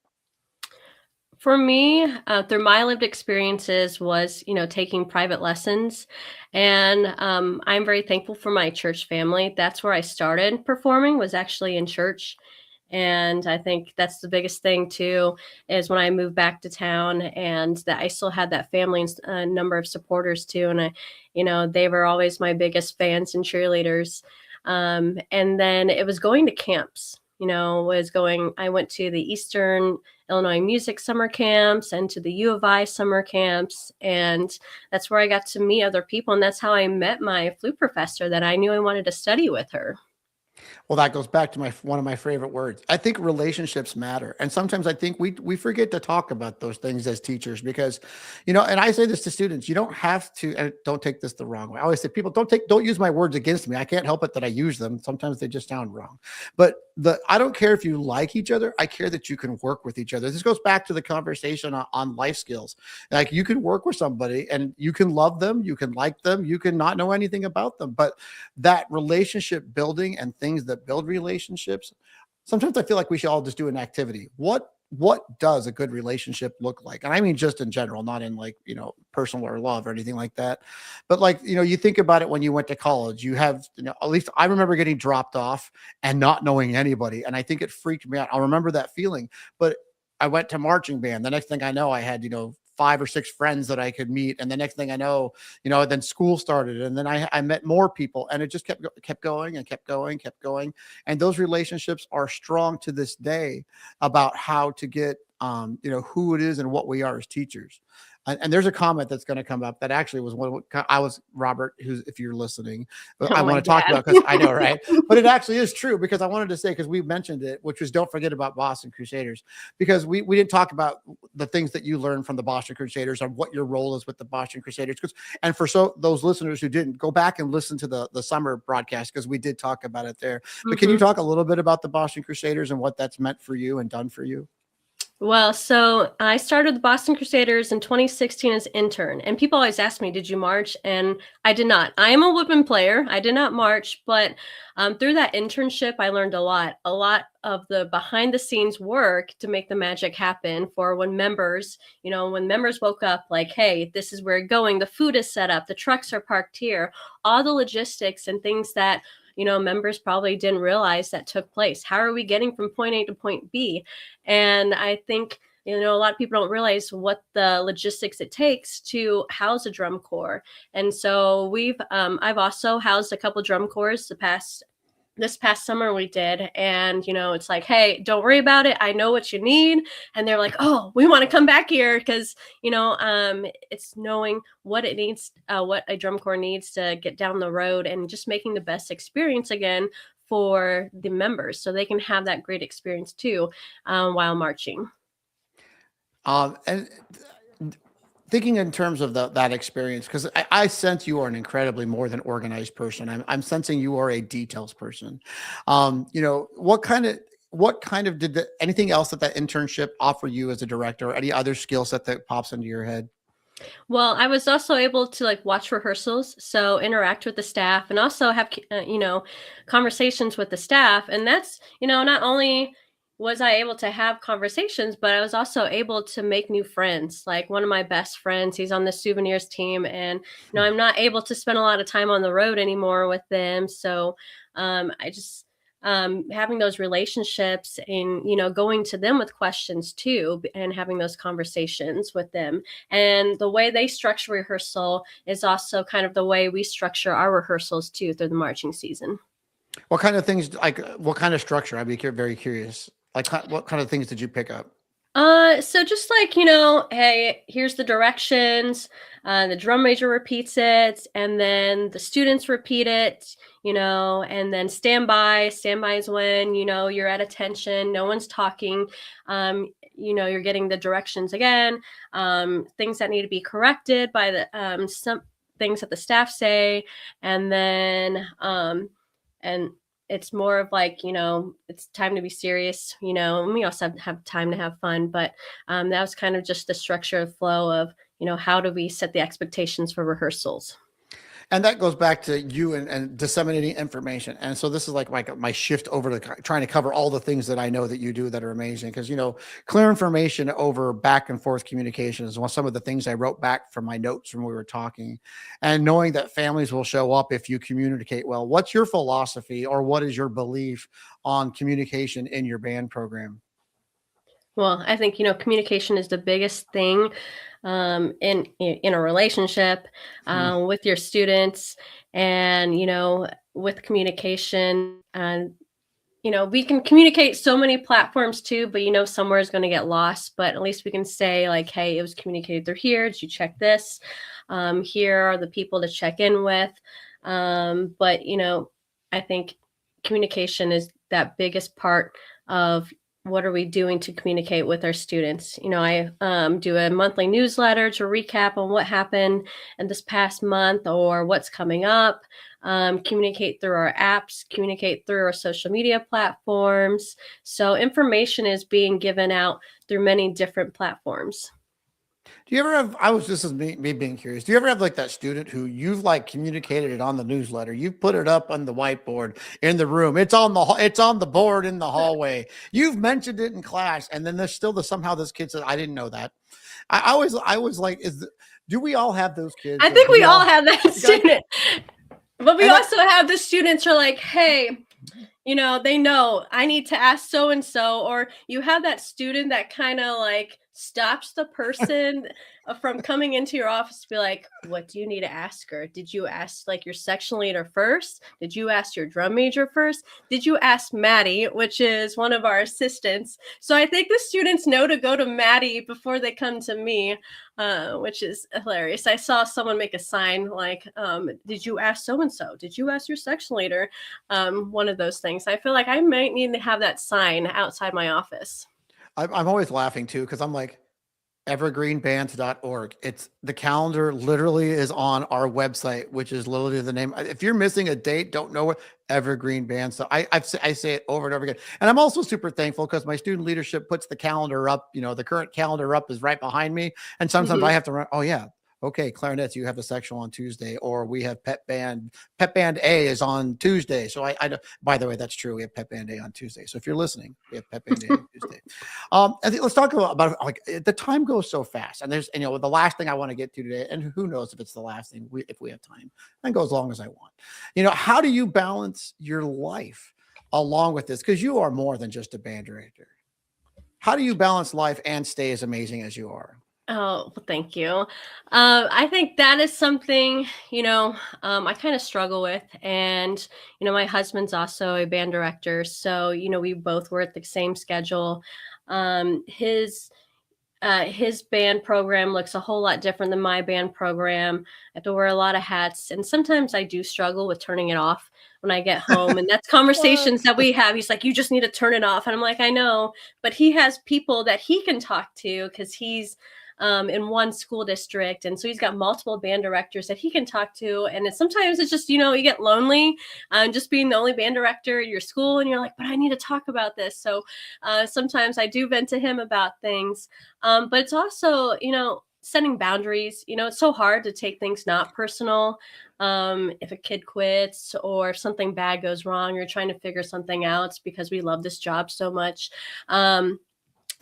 For me, through my lived experiences, was taking private lessons, and I'm very thankful for my church family. That's where I started performing, was actually in church, and I think that's the biggest thing too. Is when I moved back to town, and that I still had that family and number of supporters too, and they were always my biggest fans and cheerleaders. And then it was going to camps. I went to the Eastern Illinois music summer camps and to the U of I summer camps. And that's where I got to meet other people. And that's how I met my flute professor that I knew I wanted to study with her. Well, that goes back to one of my favorite words. I think relationships matter, and sometimes I think we forget to talk about those things as teachers because, and I say this to students: you don't have to. And don't take this the wrong way. I always say, people don't use my words against me. I can't help it that I use them. Sometimes they just sound wrong. But I don't care if you like each other. I care that you can work with each other. This goes back to the conversation on life skills. Like you can work with somebody and you can love them, you can like them, you can not know anything about them, but that relationship building and things that build relationships, sometimes I feel like we should all just do an activity. What does a good relationship look like? And I mean just in general, not in like, personal or love or anything like that. But like, you think about it when you went to college, you have, at least I remember getting dropped off and not knowing anybody. And I think it freaked me out. I remember that feeling. But I went to marching band. The next thing I know, I had, 5 or 6 friends that I could meet. And the next thing I know, then school started. And then I met more people, and it just kept going and kept going, kept going. And those relationships are strong to this day about how to get, who it is and what we are as teachers. And there's a comment that's going to come up that actually was I was Robert, who's, if you're listening, I Oh my want to talk dad. about, because I know, right? But it actually is true, because I wanted to say, because we mentioned it, which was don't forget about Boston Crusaders, because we didn't talk about the things that you learned from the Boston Crusaders and what your role is with the Boston Crusaders. And for those listeners who didn't, go back and listen to the summer broadcast, because we did talk about it there. But can you Mhm. talk a little bit about the Boston Crusaders and what that's meant for you and done for you? Well, so I started the Boston Crusaders in 2016 as intern, and people always ask me, "Did you march?" And I did not. I am a woodwind player. I did not march, but through that internship, I learned a lot of the behind the scenes work to make the magic happen. For when members, when members woke up, like, "Hey, this is where we're going. The food is set up. The trucks are parked here." All the logistics and things that members probably didn't realize that took place. How are we getting from point A to point B? And I think, a lot of people don't realize what the logistics it takes to house a drum corps. And so I've also housed a couple drum corps this past summer we did. And, it's like, "Hey, don't worry about it. I know what you need." And they're like, "Oh, we want to come back here." Cause, it's knowing what it needs, what a drum corps needs to get down the road and just making the best experience again for the members so they can have that great experience too, while marching. And thinking in terms of that experience, because I sense you are an incredibly more than organized person. I'm sensing you are a details person. What kind of did anything else that internship offer you as a director, or any other skill set that pops into your head? Well, I was also able to like watch rehearsals, so interact with the staff and also have, conversations with the staff. And that's, not only was I able to have conversations, but I was also able to make new friends. Like one of my best friends, he's on the souvenirs team, and I'm not able to spend a lot of time on the road anymore with them. So I just having those relationships and going to them with questions too, and having those conversations with them. And the way they structure rehearsal is also kind of the way we structure our rehearsals too through the marching season. What kind of things, like what kind of structure? I'd be very curious. Like what kind of things did you pick up? So just like, hey, here's the directions, the drum major repeats it, and then the students repeat it, and then standby. Standby is when, you're at attention, no one's talking, you're getting the directions again, things that need to be corrected by some things that the staff say, and then, and it's more of like, it's time to be serious, and we also have time to have fun. But that was kind of just the structure of flow of, how do we set the expectations for rehearsals? And that goes back to you and disseminating information. And so this is like my shift over to trying to cover all the things that I know that you do that are amazing. Because, clear information over back and forth communication is some of the things I wrote back from my notes when we were talking. And knowing that families will show up if you communicate well. What's your philosophy, or what is your belief on communication in your band program? Well, I think, communication is the biggest thing, in a relationship, Hmm. with your students. And, with communication, and we can communicate so many platforms too, but somewhere is going to get lost. But at least we can say like, "Hey, it was communicated through here. Did you check this? Here are the people to check in with." But I think communication is that biggest part of what are we doing to communicate with our students. I do a monthly newsletter to recap on what happened in this past month or what's coming up. Communicate through our apps, communicate through our social media platforms. So information is being given out through many different platforms. Do you ever have, this is me being curious. Do you ever have like that student who you've like communicated it on the newsletter? You've put it up on the whiteboard in the room. It's on the board in the hallway. You've mentioned it in class. And then there's still somehow this kid said, "I didn't know that." I was like, do we all have those kids? I Or think do we we all all, have that student. But we and that, also have the students who are like, "Hey, they know I need to ask so and so." Or you have that student that kind of like stops the person from coming into your office to be like, "What do you need to ask her? Did you ask like your section leader first? Did you ask your drum major first? Did you ask Maddie," which is one of our assistants? So I think the students know to go to Maddie before they come to me, which is hilarious. I saw someone make a sign like, "Did you ask so and so? Did you ask your section leader?" One of those things. I feel like I might need to have that sign outside my office. I'm always laughing too, because I'm like, evergreenbands.org. It's the calendar literally is on our website, which is literally the name. If you're missing a date, don't know what Evergreen Band. So I say it over and over again. And I'm also super thankful because my student leadership puts the calendar up. The current calendar up is right behind me. And sometimes I Mhm. have to run. Oh yeah. Okay, clarinets, you have a sectional on Tuesday, or we have pep band. Pep band A is on Tuesday. So by the way, that's true. We have pep band A on Tuesday. So if you're listening, we have pep band A on Tuesday. I think let's talk about like the time goes so fast, and there's the last thing I want to get to today, and who knows if it's the last thing if we have time, I can go as long as I want. How do you balance your life along with this? Because you are more than just a band director. How do you balance life and stay as amazing as you are? Oh, well, thank you. I think that is something, I kind of struggle with. And, my husband's also a band director. So, we both work the same schedule. Um, his his band program looks a whole lot different than my band program. I have to wear a lot of hats, and sometimes I do struggle with turning it off when I get home. And that's What? conversations that we have. He's like, "You just need to turn it off," and I'm like, "I know," but he has people that he can talk to because he's in one school district, and so he's got multiple band directors that he can talk to. And sometimes it's just you get lonely, just being the only band director at your school, and you're like, "But I need to talk about this." So sometimes I do vent to him about things. But it's also, setting boundaries. It's so hard to take things not personal. If a kid quits or if something bad goes wrong, you're trying to figure something out. It's because we love this job so much.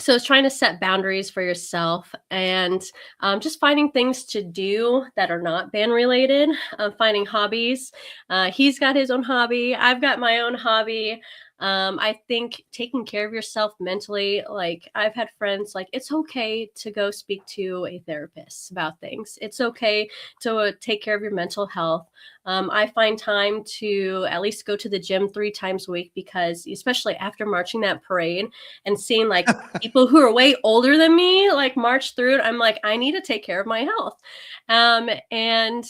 So it's trying to set boundaries for yourself and just finding things to do that are not band related, finding hobbies. He's got his own hobby. I've got my own hobby. I think taking care of yourself mentally, like I've had friends, like it's okay to go speak to a therapist about things. It's okay to take care of your mental health. I find time to at least go to the gym 3 times a week because, especially after marching that parade and seeing like people who are way older than me like march through it, I'm like, I need to take care of my health. And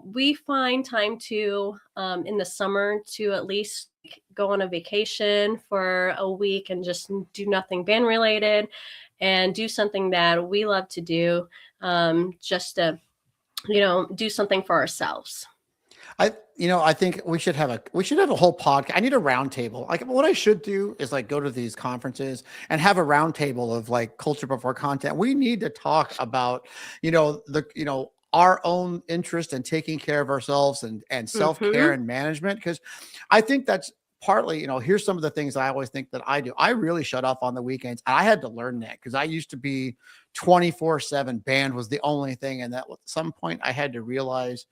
we find time to in the summer to at least go on a vacation for a week and just do nothing band related and do something that we love to do, just to do something for ourselves. I think we should have a whole podcast. I need a round table. Like what I should do is like go to these conferences and have a round table of like culture before content. We need to talk about, our own interest in taking care of ourselves and self-care Hmm. and management. Because I think that's partly, here's some of the things I always think that I do. I really shut off on the weekends. I had to learn that because I used to be 24/7. Band was the only thing. And that at some point I had to realize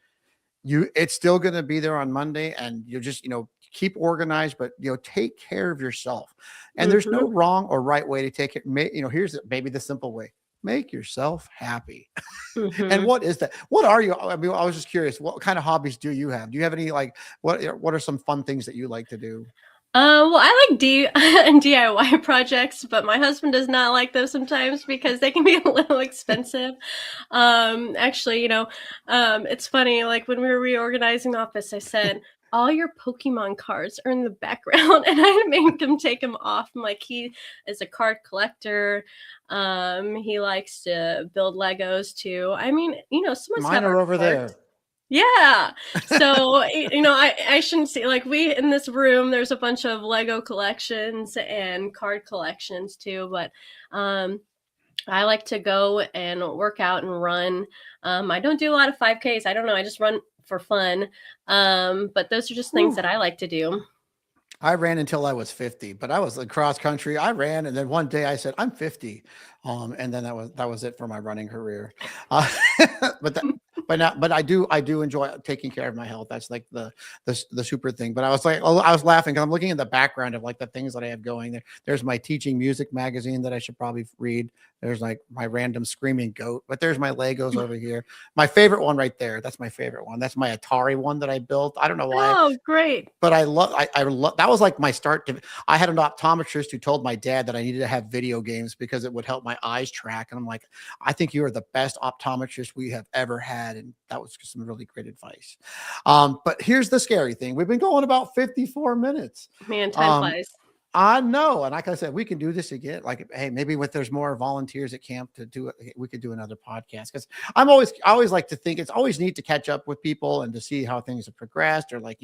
it's still going to be there on Monday, and you just keep organized, but take care of yourself. And there's no Hmm. wrong or right way to take it. Here's maybe the simple way: make yourself happy. And Hmm. what is that? What are you? I mean, I was just curious. What kind of hobbies do you have? Do you have any like what are some fun things that you like to do? Well, I like DIY projects, but my husband does not like those sometimes because they can be a little expensive. Actually, it's funny. Like when we were reorganizing the office, I said, all your Pokemon cards are in the background, and I made him take them off. I'm like, he is a card collector. He likes to build Legos too. I mean, some of us Mine have are our over quirks. there. Yeah. So, I shouldn't say like we in this room, there's a bunch of Lego collections and card collections too, but I like to go and work out and run. I don't do a lot of 5Ks. I don't know. I just run for fun. But those are just things Whew. that I like to do. I ran until I was 50, but I was like cross country. I ran, and then one day I said, "I'm 50," and then that was it for my running career. Uh, but that, but I do enjoy taking care of my health. That's like the super thing. But I was like, oh, I was laughing because I'm looking in the background of like the things that I have going there. There's my teaching music magazine that I should probably read. There's like my random screaming goat, but there's my Legos over here. My favorite one right there. That's my favorite one. That's my Atari one that I built. I don't know why, Oh, great. but I love that was like my start to I had an optometrist who told my dad that I needed to have video games because it would help my eyes track. And I'm like, I think you are the best optometrist we have ever had. And that was just some really great advice. But here's the scary thing. We've been going about 54 minutes. Man, time Um, flies. I know. And like I said, we can do this again. Like, hey, maybe if there's more volunteers at camp to do it, we could do another podcast. Because I always like to think it's always neat to catch up with people and to see how things have progressed or like,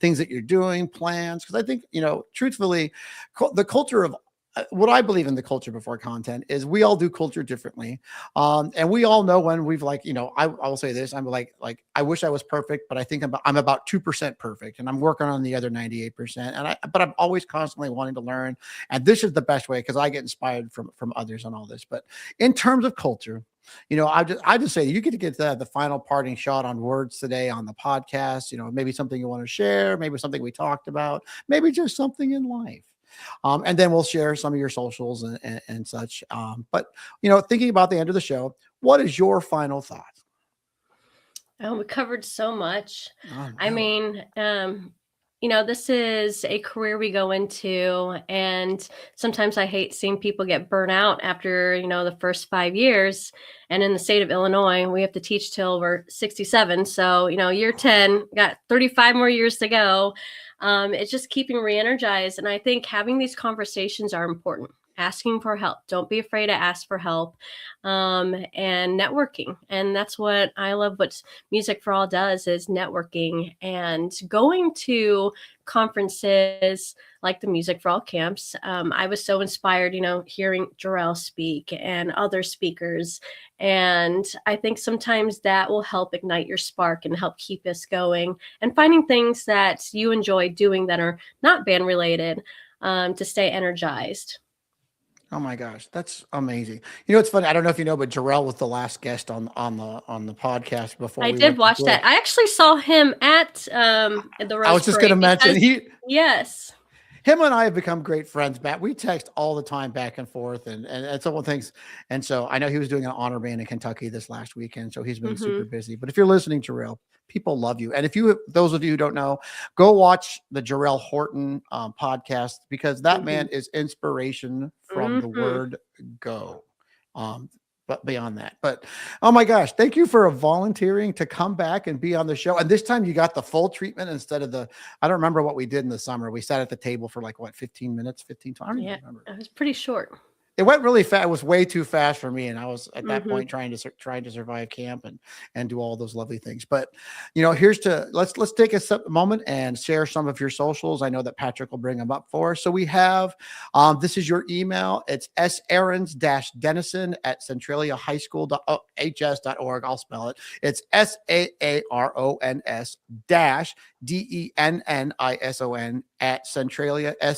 things that you're doing, plans. Because I think, truthfully, the culture of what I believe in the culture before content is we all do culture differently. And we all know when we've I will say this, I'm like, I wish I was perfect, but I think I'm about 2% perfect and I'm working on the other 98%. But I'm always constantly wanting to learn. And this is the best way because I get inspired from others on all this. But in terms of culture, I just say you get to get the final parting shot on words today on the podcast, maybe something you want to share, maybe something we talked about, maybe just something in life. And then we'll share some of your socials and such. But, thinking about the end of the show, what is your final thought? Oh, we covered so much. Oh, no. I mean, this is a career we go into, and sometimes I hate seeing people get burnt out after, the first 5 years. And in the state of Illinois, we have to teach till we're 67. So, year 10, got 35 more years to go. It's just keeping re-energized. And I think having these conversations are important. Asking for help. Don't be afraid to ask for help. And networking. And that's what I love. What Music for All does is networking and going to conferences like the Music for All camps. I was so inspired, hearing Jarrell speak and other speakers. And I think sometimes that will help ignite your spark and help keep us going and finding things that you enjoy doing that are not band related to stay energized. Oh my gosh, that's amazing. It's funny. I don't know if you know, but Jarrell was the last guest on the podcast before. I did watch that. I actually saw him at the Rose I was just going to mention yes. Him and I have become great friends, Matt. We text all the time back and forth and some things. And so I know he was doing an honor band in Kentucky this last weekend. So he's been super busy. But if you're listening, Jarrell, people love you. And if those of you who don't know, go watch the Jarrell Horton podcast because that man is inspiration from the word go. But beyond that, oh my gosh, thank you for volunteering to come back and be on the show. And this time you got the full treatment instead of I don't remember what we did in the summer. We sat at the table for 15 minutes, 15 times. I don't even remember. It was pretty short. It went really fast. It was way too fast for me. And I was at that point trying to survive camp and do all those lovely things. But, let's take a moment and share some of your socials. I know that Patrick will bring them up for us. So we have, this is your email. It's Aarons-Dennison at centraliahighschool.hs.org. I'll spell it. It's SAARONS DENNISON at Centralia I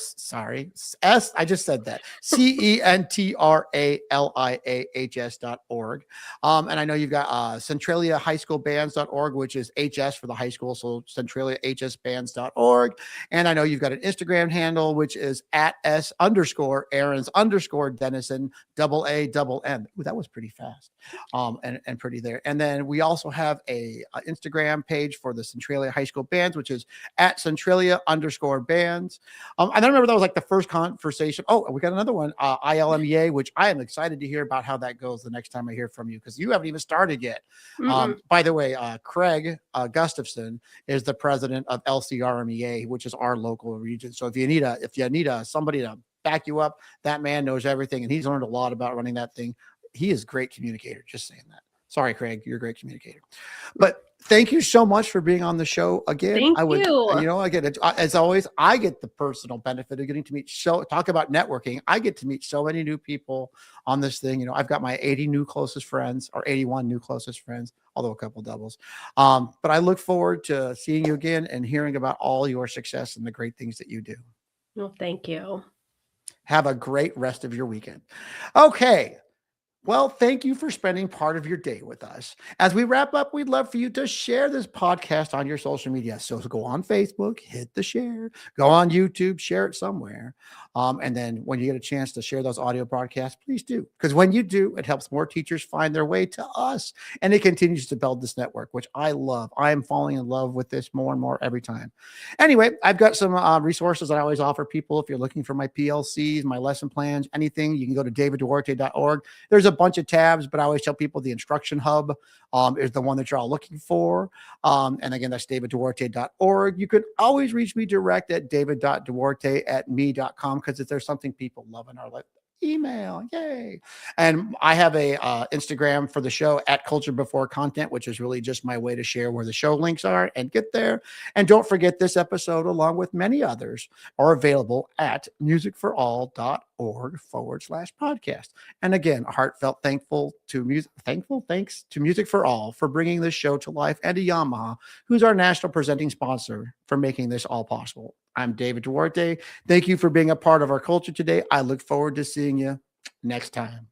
just said that CENTRALIAHS.org. And I know you've got Centralia High School Bands.org, which is HS for the high school. So CentraliaHSBands.org. And I know you've got an Instagram handle, which is at @S_Aarons_Dennison AAM. Ooh, that was pretty fast. And pretty there. And then we also have a Instagram page for the Centralia High School Bands, which is at Centralia_bands. I don't remember that was like the first conversation. Oh, we got another one, ILMEA, which I am excited to hear about how that goes the next time I hear from you because you haven't even started yet. By the way, Craig Gustafson is the president of LCRMEA, which is our local region. So if you need somebody to back you up, that man knows everything, and he's learned a lot about running that thing. He is a great communicator. Just saying that. Sorry, Craig, you're a great communicator. But thank you so much for being on the show again. Thank you. I get it. As always, I get the personal benefit of getting to talk about networking. I get to meet so many new people on this thing. I've got my 80 new closest friends or 81 new closest friends, although a couple doubles. But I look forward to seeing you again and hearing about all your success and the great things that you do. Well, thank you. Have a great rest of your weekend. Okay. Well, thank you for spending part of your day with us. As we wrap up, we'd love for you to share this podcast on your social media. So go on Facebook, hit the share, go on YouTube, share it somewhere. And then when you get a chance to share those audio broadcasts, please do. Because when you do, it helps more teachers find their way to us. And it continues to build this network, which I love. I am falling in love with this more and more every time. Anyway, I've got some resources that I always offer people. If you're looking for my PLCs, my lesson plans, anything, you can go to davidduarte.org. There's a bunch of tabs, but I always tell people the instruction hub is the one that you're all looking for. And again, that's davidduarte.org. You can always reach me direct at david.duarte@me.com, because if there's something people love in our life, email, yay. And I have a Instagram for the show at Culture Before Content, which is really just my way to share where the show links are and get there. And don't forget, this episode, along with many others, are available at musicforall.org/podcast. And again, a heartfelt thanks to Music for All for bringing this show to life, and to Yamaha, who's our national presenting sponsor, for making this all possible. I'm David Duarte. Thank you for being a part of our culture today. I look forward to seeing you next time.